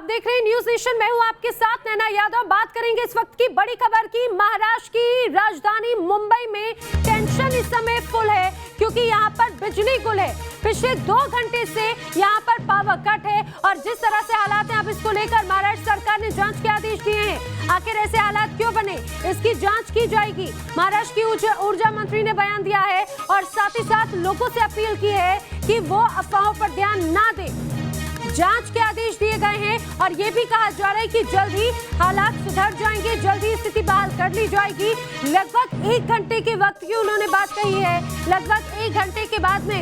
देख रहे हैं न्यूज नेशन। मैं हूं आपके साथ नैना यादव। बात करेंगे इस वक्त की बड़ी खबर की। महाराष्ट्र की राजधानी मुंबई में टेंशन इस समय फुल है क्योंकि यहां पर बिजली गुल है। पिछले 2 घंटे से यहां पर पावर कट है और जिस तरह से हालात हैं अब इसको लेकर महाराष्ट्र सरकार ने जांच के आदेश दिए हैं। आखिर ऐसे हालात क्यों बने, इसकी जांच की जाएगी। महाराष्ट्र की ऊर्जा मंत्री ने बयान दिया है और साथ ही साथ लोगों से अपील की है कि वो अफवाहों पर ध्यान ना दें। जांच के आदेश दिए गए हैं और ये भी कहा जा रहा है कि जल्द ही हालात सुधर जाएंगे, जल्द ही स्थिति बहाल कर ली जाएगी। लगभग 1 घंटे के वक्त की उन्होंने बात कही है। लगभग 1 घंटे के बाद में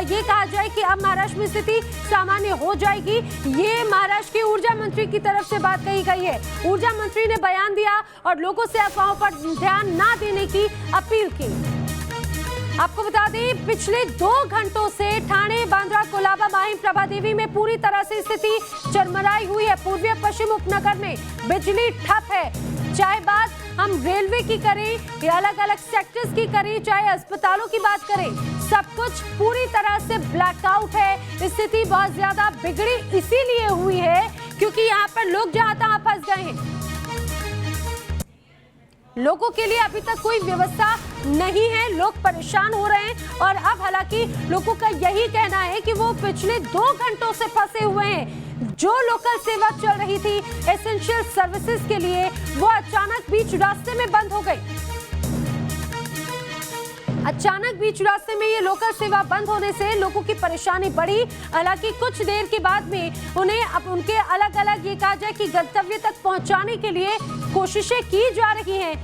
ये कहा जाए कि अब महाराष्ट्र में स्थिति सामान्य हो जाएगी। ये महाराष्ट्र के ऊर्जा मंत्री की तरफ से बात कही गई है। ऊर्जा मंत्री ने बयान दिया और लोगों से अफवाहों पर ध्यान ना देने की अपील की। आपको बता दें, पिछले 2 घंटों से ठाणे, बांद्रा, कोलाबा, माहिम, प्रभादेवी में पूरी तरह से स्थिति चरमराई हुई है। पूर्वी और पश्चिम उपनगर में बिजली ठप है। चाहे बात हम रेलवे की करें या अलग अलग सेक्टर्स की करें, चाहे अस्पतालों की बात करें, सब कुछ पूरी तरह से ब्लैकआउट है। स्थिति बहुत ज्यादा बिगड़ी इसीलिए हुई है क्योंकि यहाँ पर लोग जहाँ तहाँ फंस गए हैं। लोगों के लिए अभी तक कोई व्यवस्था नहीं है, लोग परेशान हो रहे हैं और अब हालांकि लोगों का यही कहना है कि वो पिछले 2 घंटों से फंसे हुए हैं। जो लोकल सेवा चल रही थी एसेंशियल सर्विसेज के लिए, वो अचानक बीच रास्ते में बंद हो गई। अचानक बीच रास्ते में ये लोकल सेवा बंद होने से लोगों की परेशानी बढ़ी। हालांकि कुछ देर के बाद में उन्हें अब उनके अलग अलग ये कहा जाए कि गंतव्य तक पहुंचाने के लिए कोशिशें की जा रही हैं।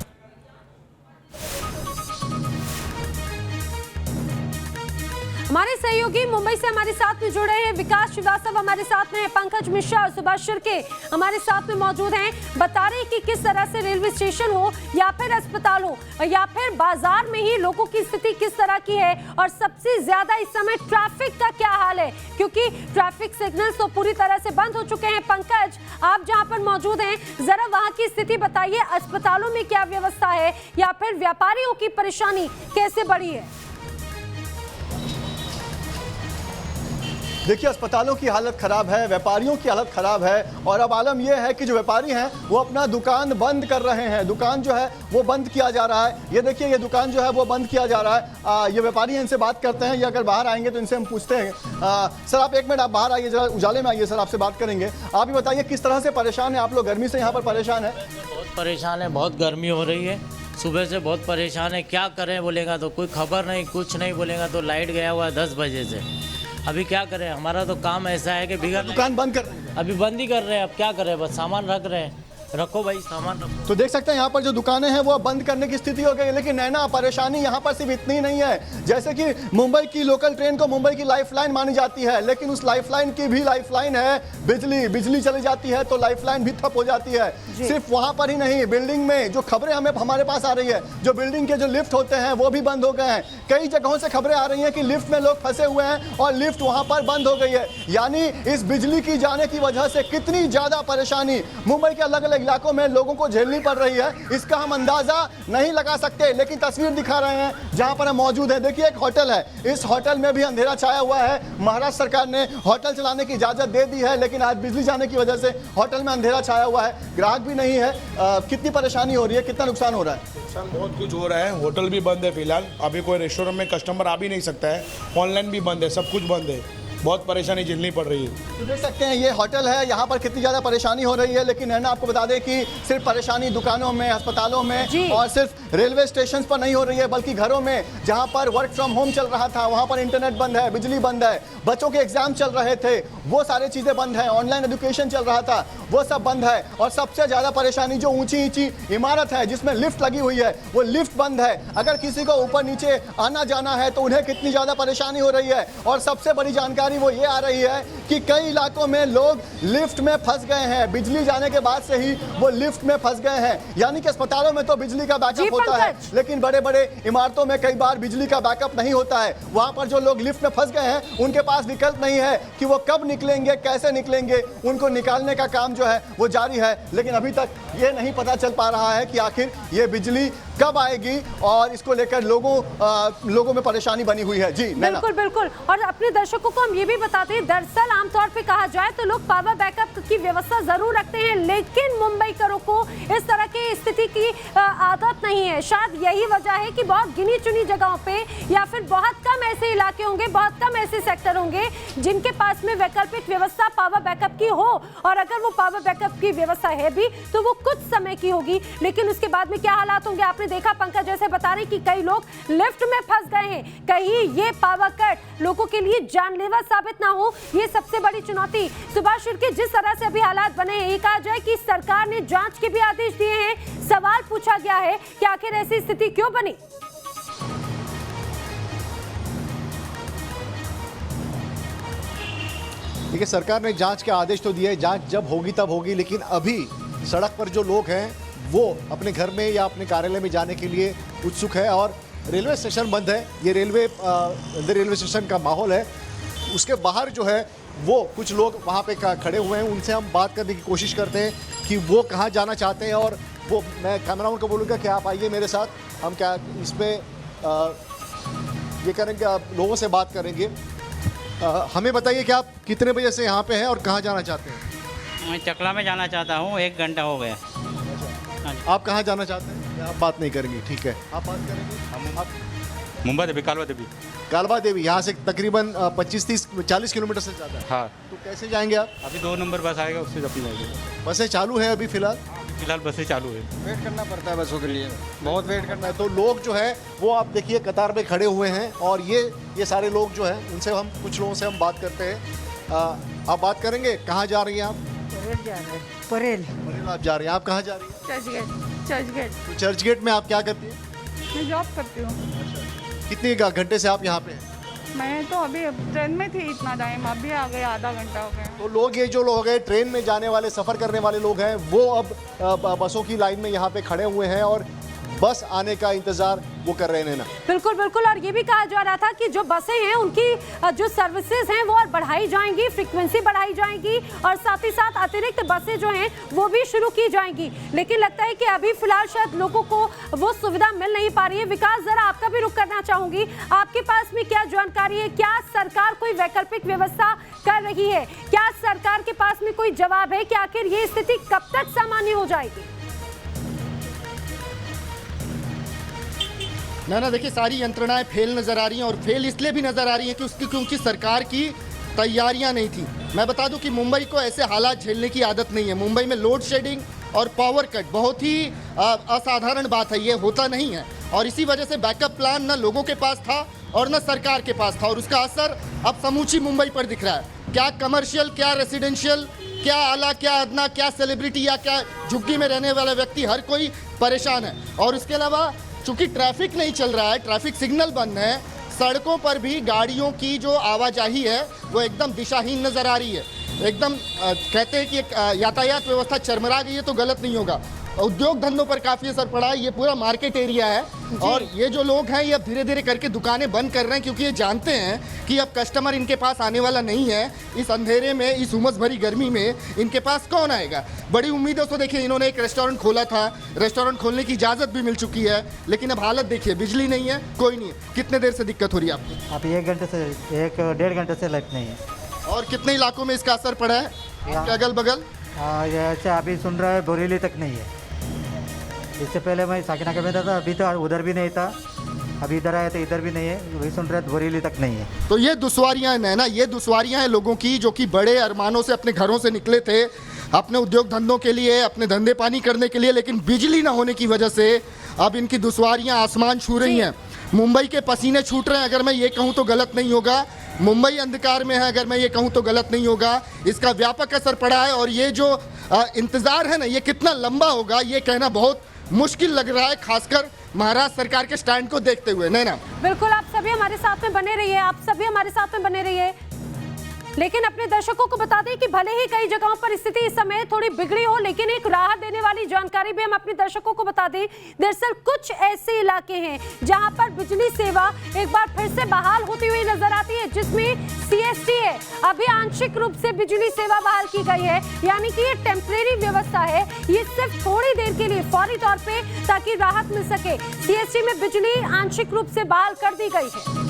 हमारे सहयोगी मुंबई से हमारे साथ में जुड़े हैं। विकास श्रीवास्तव हमारे साथ में है, पंकज मिश्रा और सुभाष शिर्के हमारे साथ में मौजूद हैं। बता रहे कि किस तरह से रेलवे स्टेशन हो या फिर अस्पताल हो या फिर बाजार में ही लोगों की स्थिति किस तरह की है और सबसे ज्यादा इस समय ट्रैफिक का क्या हाल है, क्योंकि ट्रैफिक सिग्नल्स तो पूरी तरह से बंद हो चुके हैं। पंकज, आप जहां पर मौजूद हैं, जरा वहां की स्थिति बताइए। अस्पतालों में क्या व्यवस्था है या फिर व्यापारियों की परेशानी कैसे बढ़ी है? देखिए, अस्पतालों की हालत खराब है, व्यापारियों की हालत खराब है और अब आलम यह है कि जो व्यापारी हैं वो अपना दुकान बंद कर रहे हैं। दुकान जो है वो बंद किया जा रहा है। ये देखिए, ये दुकान जो है वो बंद किया जा रहा है। ये व्यापारी हैं, इनसे बात करते हैं। ये अगर बाहर आएंगे तो इनसे हम पूछते हैं। सर, आप 1 मिनट आप बाहर आइए, जरा उजाले में आइए सर, आपसे बात करेंगे। आप ही बताइए किस तरह से परेशान है आप लोग? गर्मी से यहाँ पर परेशान है? बहुत परेशान है, बहुत गर्मी हो रही है। सुबह से बहुत परेशान है। क्या करें बोलेगा तो कोई खबर नहीं, कुछ नहीं बोलेगा तो लाइट गया हुआ है 10 बजे से। अभी क्या करें, हमारा तो काम ऐसा है कि बिगड़ दुकान बंद कर रहे हैं। अभी बंद ही कर रहे हैं। अब क्या करें, बस सामान रख रहे हैं। रखो भाई, सामान रखो। तो देख सकते हैं यहाँ पर जो दुकानें हैं वो अब बंद करने की स्थिति हो गई है। लेकिन नैना, परेशानी यहाँ पर सिर्फ इतनी नहीं है। जैसे कि मुंबई की लोकल ट्रेन को मुंबई की लाइफलाइन मानी जाती है, लेकिन उस लाइफलाइन की भी लाइफलाइन है बिजली। बिजली चली जाती है तो लाइफलाइन भी ठप हो जाती है। सिर्फ वहाँ पर ही नहीं, बिल्डिंग में जो खबरें हमारे पास आ रही है, जो बिल्डिंग के जो लिफ्ट होते हैं वो भी बंद हो गए हैं। कई जगहों से खबरें आ रही हैं कि लिफ्ट में लोग फंसे हुए हैं और लिफ्ट वहाँ पर बंद हो गई है। यानी इस बिजली की जाने की वजह से कितनी ज्यादा परेशानी मुंबई के अलग अलग इलाकों में लोगों को झेलनी पड़ रही है, इसका हम अंदाजा नहीं लगा सकते। लेकिन तस्वीर दिखा रहे हैं जहां पर हम मौजूद हैं। देखिए, एक होटल है, इस होटल में भी अंधेरा छाया हुआ है। महाराष्ट्र सरकार ने होटल चलाने की इजाजत दे दी है, लेकिन आज बिजली जाने की वजह से होटल में अंधेरा छाया हुआ है, ग्राहक भी नहीं है। कितनी परेशानी हो रही है, कितना नुकसान हो रहा है? नुकसान बहुत कुछ हो रहा है। होटल भी बंद है फिलहाल। अभी कोई रेस्टोरेंट में कस्टमर आ भी नहीं सकता है। ऑनलाइन भी बंद है, सब कुछ बंद है। बहुत परेशानी झेलनी पड़ रही है। तो देख सकते हैं ये होटल है, यहाँ पर कितनी ज़्यादा परेशानी हो रही है। लेकिन है ना, आपको बता दें कि सिर्फ परेशानी दुकानों में, अस्पतालों में और सिर्फ रेलवे स्टेशन पर नहीं हो रही है, बल्कि घरों में जहाँ पर वर्क फ्रॉम होम चल रहा था वहाँ पर इंटरनेट बंद है, बिजली बंद है, बच्चों के एग्जाम चल रहे थे वो सारी चीज़ें बंद है, ऑनलाइन एजुकेशन चल रहा था वो सब बंद है। और सबसे ज़्यादा परेशानी जो ऊंची ऊंची इमारत है जिसमें लिफ्ट लगी हुई है, वो लिफ्ट बंद है। अगर किसी को ऊपर नीचे आना जाना है तो उन्हें कितनी ज़्यादा परेशानी हो रही है। और सबसे बड़ी जानकारी वो ये आ रही है कि कई इलाकों में लोग लिफ्ट में फंस गए हैं। बिजली जाने के बाद से ही वो लिफ्ट में फंस गए हैं। यानी कि अस्पतालों में तो बिजली का बैकअप होता है, लेकिन बड़े बड़े इमारतों में कई बार बिजली का बैकअप नहीं होता है। वहां पर जो लोग लिफ्ट में फंस गए हैं उनके पास विकल्प नहीं है कि वो कब निकलेंगे, कैसे निकलेंगे। उनको निकालने का काम जो है वो जारी है, लेकिन अभी तक ये नहीं पता चल पा रहा है कि आखिर ये बिजली कब आएगी और इसको लेकर लोगों में परेशानी बनी हुई है। जी नैना। बिल्कुल बिल्कुल। और अपने दर्शकों को हम ये भी बताते हैं, दरअसल आमतौर पे कहा जाए तो लोग पावर बैकअप की व्यवस्था जरूर रखते हैं, लेकिन मुंबईकरों को इस तरह की स्थिति की आदत नहीं है। शायद यही वजह है कि बहुत गिनी चुनी जगहों पे या फिर बहुत कम ऐसे इलाके होंगे, बहुत कम ऐसे सेक्टर होंगे जिनके पास में वैकल्पिक व्यवस्था पावर बैकअप की हो, और अगर वो पावर बैकअप की व्यवस्था है भी तो वो कुछ समय की होगी, लेकिन उसके बाद में क्या हालात होंगे आपने देखा। पंकज जैसे बता रही कि कई लोग लिफ्ट में फंस गए हैं, कहीं ये पावर कट लोगों के लिए जानलेवा साबित ना हो, ये सबसे बड़ी चुनौती। सुभाष शिर्के, जिस तरह से अभी हालात बने हैं, ये कहा जाए कि सरकार ने जांच के भी आदेश दिए हैं, सवाल पूछा गया है कि आखिर ऐसी स्थिति क्यों बनी। देखिए, सरकार ने जांच के आदेश तो दिए, जांच जब होगी तब होगी, लेकिन अभी सड़क पर जो लोग हैं वो अपने घर में या अपने कार्यालय में जाने के लिए उत्सुक है और रेलवे स्टेशन बंद है। ये रेलवे स्टेशन का माहौल है। उसके बाहर जो है वो कुछ लोग वहाँ पे खड़े हुए हैं, उनसे हम बात करने की कोशिश करते हैं कि वो कहाँ जाना चाहते हैं। और वो, मैं कैमरामैन को बोलूँगा कि आप आइए मेरे साथ, हम क्या इसमें ये करेंगे, आप लोगों से बात करेंगे। हमें बताइए कि आप कितने बजे से यहाँ पे हैं और कहाँ जाना चाहते हैं? मैं चकला में जाना चाहता हूँ, 1 घंटा हो गया। आप कहाँ जाना चाहते हैं? आप बात नहीं करेंगे, ठीक है, आप बात करेंगे। आप मुंबई देवी, कालवा देवी। कालवा देवी यहाँ से तकरीबन 25-30-40 किलोमीटर से ज़्यादा है। हाँ, तो कैसे जाएंगे आप? अभी 2 नंबर बस आएगा, उससे अपनी जाएगी। बसें चालू है अभी फिलहाल? फिलहाल बसें चालू है। वेट करना पड़ता है बसों के लिए, बहुत वेट करना है। तो लोग जो है वो आप देखिए कतार में खड़े हुए हैं और ये सारे लोग जो हैं उनसे हम कुछ लोगों से हम बात करते हैं। आप बात करेंगे, कहाँ जा रही हैं आप? परेल जा रहे हैं। परेल आप जा रही हैं, आप कहाँ जा रही हैं? चर्च गेट। तो चर्च गेट में आप क्या करती हैं? मैं जॉब करती हूँ। कितने घंटे से आप यहाँ पे हैं? मैं तो अभी ट्रेन में थी इतना टाइम, अभी आ गए, आधा घंटा हो गया। तो लोग, ये जो लोग हैं ट्रेन में जाने वाले, सफ़र करने वाले लोग हैं, वो अब बसों की लाइन में यहाँ पे खड़े हुए हैं और बस आने का इंतजार वो कर रहे हैं ना। बिल्कुल बिल्कुल। और ये भी कहा जा रहा था कि जो बसें हैं उनकी जो सर्विसेज हैं वो और बढ़ाई जाएंगी, फ्रीक्वेंसी बढ़ाई जाएगी और साथ ही साथ अतिरिक्त बसें जो हैं वो भी शुरू की जाएंगी, लेकिन लगता है कि अभी फिलहाल शायद लोगों को वो सुविधा मिल नहीं पा रही है। विकास, जरा आपका भी रुख करना चाहूंगी, आपके पास में क्या जानकारी है? क्या सरकार कोई वैकल्पिक व्यवस्था कर रही है? क्या सरकार के पास में कोई जवाब है कि आखिर ये स्थिति कब तक सामान्य हो जाएगी? ना देखिए, सारी यंत्रणाएं फेल नज़र आ रही हैं और फेल इसलिए भी नज़र आ रही हैं कि क्योंकि सरकार की तैयारियां नहीं थी। मैं बता दूं कि मुंबई को ऐसे हालात झेलने की आदत नहीं है। मुंबई में लोड शेडिंग और पावर कट बहुत ही असाधारण बात है, ये होता नहीं है और इसी वजह से बैकअप प्लान ना लोगों के पास था और न सरकार के पास था और उसका असर अब समूची मुंबई पर दिख रहा है। क्या कमर्शियल, क्या रेसिडेंशियल, क्या आला, क्या अदना, क्या सेलिब्रिटी या क्या झुग्गी में रहने वाला व्यक्ति, हर कोई परेशान है। और इसके अलावा चूंकि ट्रैफिक नहीं चल रहा है, ट्रैफिक सिग्नल बंद है, सड़कों पर भी गाड़ियों की जो आवाजाही है वो एकदम दिशाहीन नज़र आ रही है। एकदम कहते हैं कि यातायात व्यवस्था चरमरा गई है तो गलत नहीं होगा। उद्योग धंधों पर काफ़ी असर पड़ा है। ये पूरा मार्केट एरिया है और ये जो लोग हैं ये अब धीरे धीरे करके दुकानें बंद कर रहे हैं क्योंकि ये जानते हैं कि अब कस्टमर इनके पास आने वाला नहीं है। इस अंधेरे में, इस उमस भरी गर्मी में इनके पास कौन आएगा। बड़ी उम्मीदों से देखिए, इन्होंने एक रेस्टोरेंट खोला था, रेस्टोरेंट खोलने की इजाज़त भी मिल चुकी है, लेकिन अब हालत देखिए, बिजली नहीं है, कोई नहीं है। कितने देर से दिक्कत हो रही है आपको? अभी 1 घंटे से 1-1.5 घंटे से लाइट नहीं है। और कितने इलाकों में इसका असर पड़ा है अगल बगल? अच्छा, अभी सुन रहा है बोरीली तक नहीं है। इससे पहले मैं साकिनाका में था, अभी तो उधर भी नहीं था, अभी इधर आया तो इधर भी नहीं है, वही सुन रहे बोरीली तक नहीं है। तो ये दुश्वारियां हैं ना, ये दुश्वारियां हैं लोगों की जो कि बड़े अरमानों से अपने घरों से निकले थे अपने उद्योग धंधों के लिए, अपने धंधे पानी करने के लिए, लेकिन बिजली ना होने की वजह से अब इनकी दुश्वारियां आसमान छू रही हैं। मुंबई के पसीने छूट रहे हैं, अगर मैं ये कहूँ तो गलत नहीं होगा। मुंबई अंधकार में है, अगर मैं ये कहूँ तो गलत नहीं होगा। इसका व्यापक असर पड़ा है और ये जो इंतज़ार है ना, ये कितना लंबा होगा ये कहना बहुत मुश्किल लग रहा है, खासकर महाराष्ट्र सरकार के स्टैंड को देखते हुए। नैना, बिल्कुल, आप सभी हमारे साथ में बने रहिए, आप सभी हमारे साथ में बने रहिए। लेकिन अपने दर्शकों को बता दें कि भले ही कई जगहों पर स्थिति इस समय थोड़ी बिगड़ी हो, लेकिन एक राहत देने वाली जानकारी भी हम अपने दर्शकों को बता दें। दरअसल कुछ ऐसे इलाके हैं जहां पर बिजली सेवा एक बार फिर से बहाल होती हुई नजर आती है, जिसमें CST है। अभी आंशिक रूप से बिजली सेवा बहाल की गई है, यानी कि ये टेम्परेरी व्यवस्था है, ये सिर्फ थोड़ी देर के लिए फौरी तौर पे, ताकि राहत मिल सके। CST में बिजली आंशिक रूप से बहाल कर दी गई है।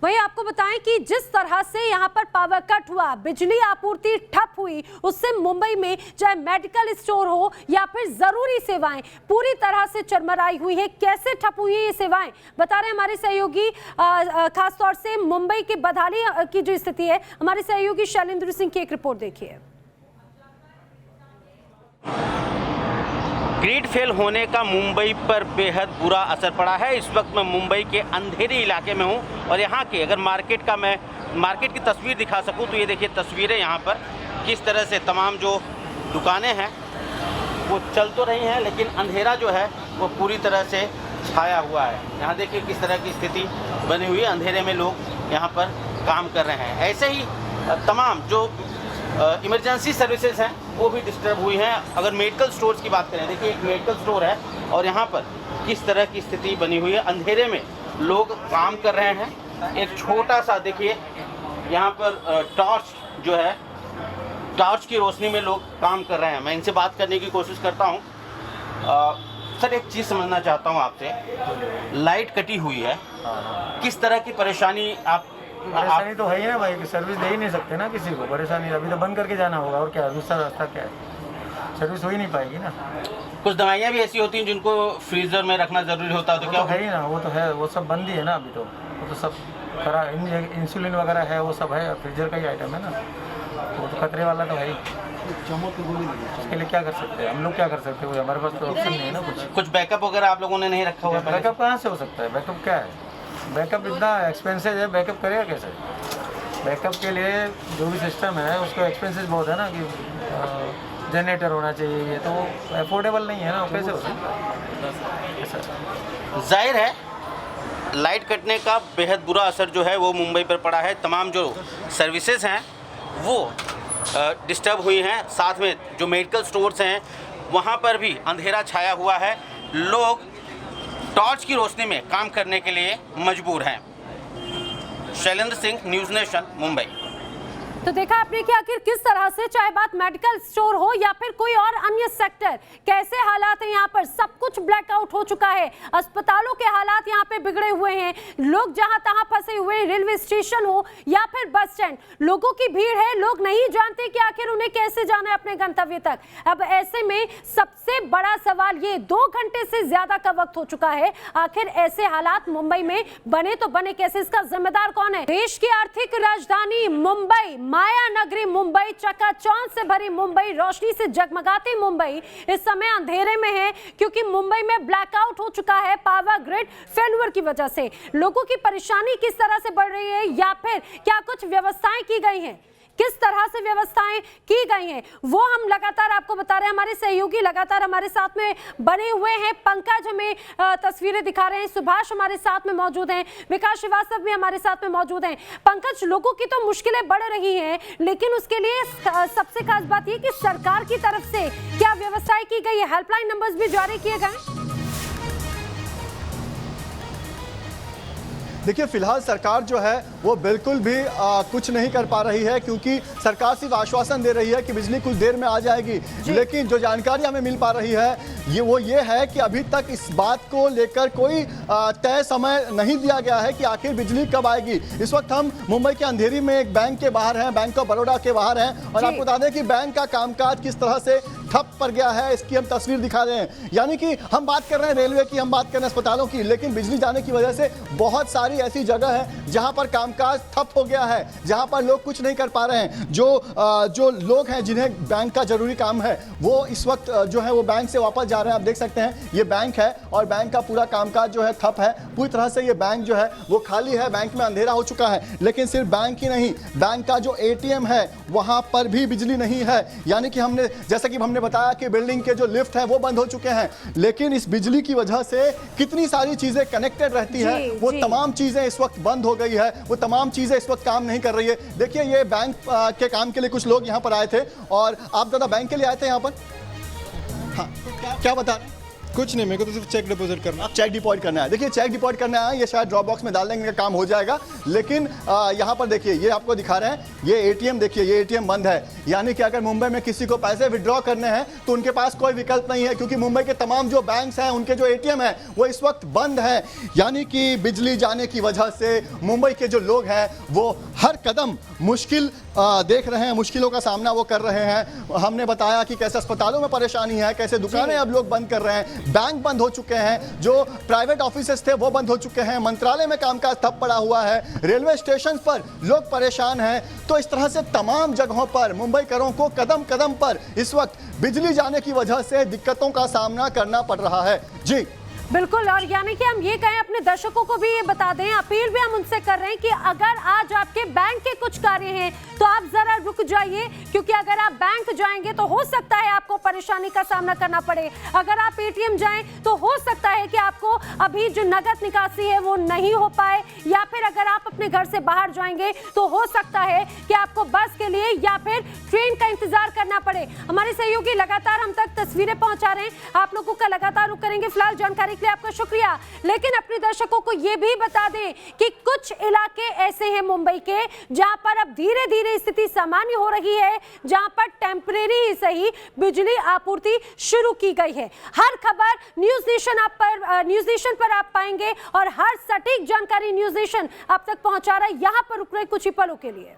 वहीं आपको बताएं कि जिस तरह से यहां पर पावर कट हुआ, बिजली आपूर्ति ठप हुई, उससे मुंबई में चाहे मेडिकल स्टोर हो या फिर जरूरी सेवाएं पूरी तरह से चरमराई हुई है। कैसे ठप हुई है ये सेवाएं, बता रहे हमारे सहयोगी, खासतौर से मुंबई के बदहाली की जो स्थिति है, हमारे सहयोगी शैलेंद्र सिंह की एक रिपोर्ट देखिए। ग्रिड फेल होने का मुंबई पर बेहद बुरा असर पड़ा है। इस वक्त मैं मुंबई के अंधेरे इलाके में हूं और यहाँ के अगर मार्केट की तस्वीर दिखा सकूं तो ये देखिए तस्वीरें यहाँ पर किस तरह से तमाम जो दुकानें हैं वो चल तो रही हैं, लेकिन अंधेरा जो है वो पूरी तरह से छाया हुआ है। यहाँ देखिए किस तरह की स्थिति बनी हुई है, अंधेरे में लोग यहाँ पर काम कर रहे हैं। ऐसे ही तमाम जो इमरजेंसी सर्विसेज हैं वो भी डिस्टर्ब हुई हैं। अगर मेडिकल स्टोर्स की बात करें, देखिए एक मेडिकल स्टोर है और यहाँ पर किस तरह की स्थिति बनी हुई है, अंधेरे में लोग काम कर रहे हैं। एक छोटा सा देखिए यहाँ पर टॉर्च जो है, टॉर्च की रोशनी में लोग काम कर रहे हैं। मैं इनसे बात करने की कोशिश करता हूँ। सर एक चीज़ समझना चाहता हूँ आपसे, लाइट कटी हुई है, किस तरह की परेशानी परेशानी तो है ही ना भाई, सर्विस दे ही नहीं सकते ना किसी को। परेशानी अभी तो बंद करके जाना होगा, और क्या दूसरा रास्ता क्या है, सर्विस हो ही नहीं पाएगी ना। कुछ दवाइयाँ भी ऐसी होती हैं जिनको फ्रीजर में रखना जरूरी होता है, तो क्या है ही ना, वो तो है, वो सब बंद ही है ना अभी तो। वो तो सब खरा इंसुलिन वगैरह है, वो सब है, फ्रीजर का ही आइटम है ना, वो तो खतरे वाला तो है ही। उसके लिए क्या कर सकते हैं हम लोग, क्या कर सकते हैं, हमारे पास तो ऑप्शन नहीं है ना कुछ बैकअप वगैरह आप लोगों ने नहीं रखा हुआ? बैकअप कहाँ से हो सकता है, बैकअप क्या है, बैकअप इतना एक्सपेंसिव है, बैकअप करेगा कैसे? बैकअप के लिए जो भी सिस्टम है उसका एक्सपेंसिव बहुत है ना, कि जनरेटर होना चाहिए, ये तो अफोर्डेबल नहीं है ना, कैसे हो सकता है? जाहिर है लाइट कटने का बेहद बुरा असर जो है वो मुंबई पर पड़ा है। तमाम जो सर्विसेज हैं वो डिस्टर्ब हुई हैं, साथ में जो मेडिकल स्टोर्स हैं वहाँ पर भी अंधेरा छाया हुआ है, लोग टॉर्च की रोशनी में काम करने के लिए मजबूर हैं। Shailendra Singh, news nation, Mumbai. तो देखा आपने कि आखिर किस तरह से, चाहे बात मेडिकल स्टोर हो या फिर कोई और अन्य सेक्टर, कैसे हालात हैं यहाँ पर, सब कुछ ब्लैकआउट हो चुका है। अस्पतालों के हालात यहाँ पे बिगड़े हुए हैं, लोग जहाँ तहाँ फंसे हुए हैं, रेलवे स्टेशन हो या फिर बस स्टैंड, लोगों की भीड़ है, लोग नहीं जानते कि आखिर उन्हें कैसे जाना है अपने गंतव्य तक। अब ऐसे में सबसे बड़ा सवाल ये, 2 घंटे से ज्यादा का वक्त हो चुका है, आखिर ऐसे हालात मुंबई में बने तो बने कैसे, इसका जिम्मेदार कौन है? देश की आर्थिक राजधानी मुंबई, माया नगरी मुंबई, चकाचौंध से भरी मुंबई, रोशनी से जगमगाती मुंबई इस समय अंधेरे में है, क्योंकि मुंबई में ब्लैकआउट हो चुका है पावर ग्रिड फेल्यूर की वजह से। लोगों की परेशानी किस तरह से बढ़ रही है, या फिर क्या कुछ व्यवस्थाएं की गई हैं, किस तरह से व्यवस्थाएं की गई हैं, वो हम लगातार आपको बता रहे हैं। हमारे सहयोगी लगातार हमारे साथ में बने हुए हैं, पंकज हमें तस्वीरें दिखा रहे हैं, सुभाष हमारे साथ में मौजूद हैं, विकास श्रीवास्तव भी हमारे साथ में मौजूद हैं। पंकज, लोगों की तो मुश्किलें बढ़ रही हैं, लेकिन उसके लिए सबसे खास बात यह कि सरकार की तरफ से क्या व्यवस्थाएं की गई है, हेल्पलाइन नंबर्स भी जारी किए गए? देखिए फिलहाल सरकार जो है वो बिल्कुल भी कुछ नहीं कर पा रही है, क्योंकि सरकार सिर्फ आश्वासन दे रही है कि बिजली कुछ देर में आ जाएगी, लेकिन जो जानकारी हमें मिल पा रही है ये है कि अभी तक इस बात को लेकर कोई तय समय नहीं दिया गया है कि आखिर बिजली कब आएगी। इस वक्त हम मुंबई के अंधेरी में एक बैंक के बाहर हैं, बैंक ऑफ बड़ौदा के बाहर हैं, और आपको बता दें कि बैंक का कामकाज किस तरह से ठप पड़ गया है, इसकी हम तस्वीर दिखा रहे हैं। यानी कि हम बात कर रहे हैं रेलवे की, हम बात कर रहे हैं अस्पतालों की, लेकिन बिजली जाने की वजह से बहुत सारी ऐसी जगह है जहां पर कामकाज ठप हो गया है, जहां पर लोग कुछ नहीं कर पा रहे हैं। जो लोग हैं जिन्हें बैंक का जरूरी काम है वो इस वक्त जो है वो बैंक से वापस जा रहे हैं। आप देख सकते हैं ये बैंक है और बैंक का पूरा कामकाज जो है ठप है, पूरी तरह से ये बैंक जो है वो खाली है, बैंक में अंधेरा हो चुका है। लेकिन सिर्फ बैंक ही नहीं, बैंक का जो ATM है वहां पर भी बिजली नहीं है। यानी कि हमने, जैसा कि हमने बताया कि बिल्डिंग के जो लिफ्ट हैं वो बंद हो चुके हैं, लेकिन इस बिजली की वजह से कितनी सारी चीजें कनेक्टेड रहती है, वो तमाम चीजें इस वक्त बंद हो गई है, वो तमाम चीजें इस वक्त काम नहीं कर रही है। देखिए ये बैंक के काम के लिए कुछ लोग यहाँ पर आए थे, और आप दादा बैंक के लिए आए थे यहाँ पर? हाँ, क्या बता रहे हैं? कुछ नहीं, मेरे को तो सिर्फ चेक डिपॉजिट करना। चेक डिपॉजिट करना है। देखिए चेक डिपॉजिट करना है, ये शायद ड्रॉप बॉक्स में डाल देंगे, काम हो जाएगा। लेकिन यहाँ पर देखिए, ये आपको दिखा रहे हैं, ये एटीएम देखिए, ये एटीएम बंद है। यानी कि अगर मुंबई में किसी को पैसे विड्रॉ करने हैं तो उनके पास कोई विकल्प नहीं है, क्योंकि मुंबई के तमाम जो बैंक्स हैं उनके जो एटीएम है वो इस वक्त बंद है। यानी कि बिजली जाने की वजह से मुंबई के जो लोग हैं वो हर कदम मुश्किल देख रहे हैं, मुश्किलों का सामना वो कर रहे हैं। हमने बताया कि कैसे अस्पतालों में परेशानी है, कैसे दुकानें अब लोग बंद कर रहे हैं, बैंक बंद हो चुके हैं, जो प्राइवेट ऑफिसेस थे वो बंद हो चुके हैं, मंत्रालय में कामकाज ठप पड़ा हुआ है, रेलवे स्टेशन पर लोग परेशान हैं। तो इस तरह से तमाम जगहों पर मुंबईकरों को कदम कदम पर इस वक्त बिजली जाने की वजह से दिक्कतों का सामना करना पड़ रहा है। जी बिल्कुल, और यानी कि हम ये कहें, अपने दर्शकों को भी ये बता दें, अपील भी हम उनसे कर रहे हैं कि अगर आज आपके बैंक के कुछ कार्य हैं तो आप जरा रुक जाइए, क्योंकि अगर आप बैंक जाएंगे तो हो सकता है आपको परेशानी का सामना करना पड़े। अगर आप एटीएम जाएं तो हो सकता है कि आपको अभी जो नगद निकासी है वो नहीं हो पाए, या फिर अगर आप अपने घर से बाहर जाएंगे तो हो सकता है कि आपको बस के लिए या फिर ट्रेन का इंतजार करना पड़े। हमारे सहयोगी लगातार हम तक तस्वीरें पहुंचा रहे हैं, आप लोगों का लगातार रुक करेंगे। फिलहाल जानकारी के लिए आपका शुक्रिया, लेकिन अपने दर्शकों को यह भी बता दें कि कुछ इलाके ऐसे हैं मुंबई के जहां पर अब धीरे धीरे स्थिति सामान्य हो रही है, जहां पर टेम्परेरी ही सही बिजली आपूर्ति शुरू की गई है। हर खबर न्यूज नेशन पर आप पाएंगे, और हर सटीक जानकारी न्यूज नेशन आप तक पहुंचा रहा है। यहां पर रुक रहे कुछ ही पलों के लिए।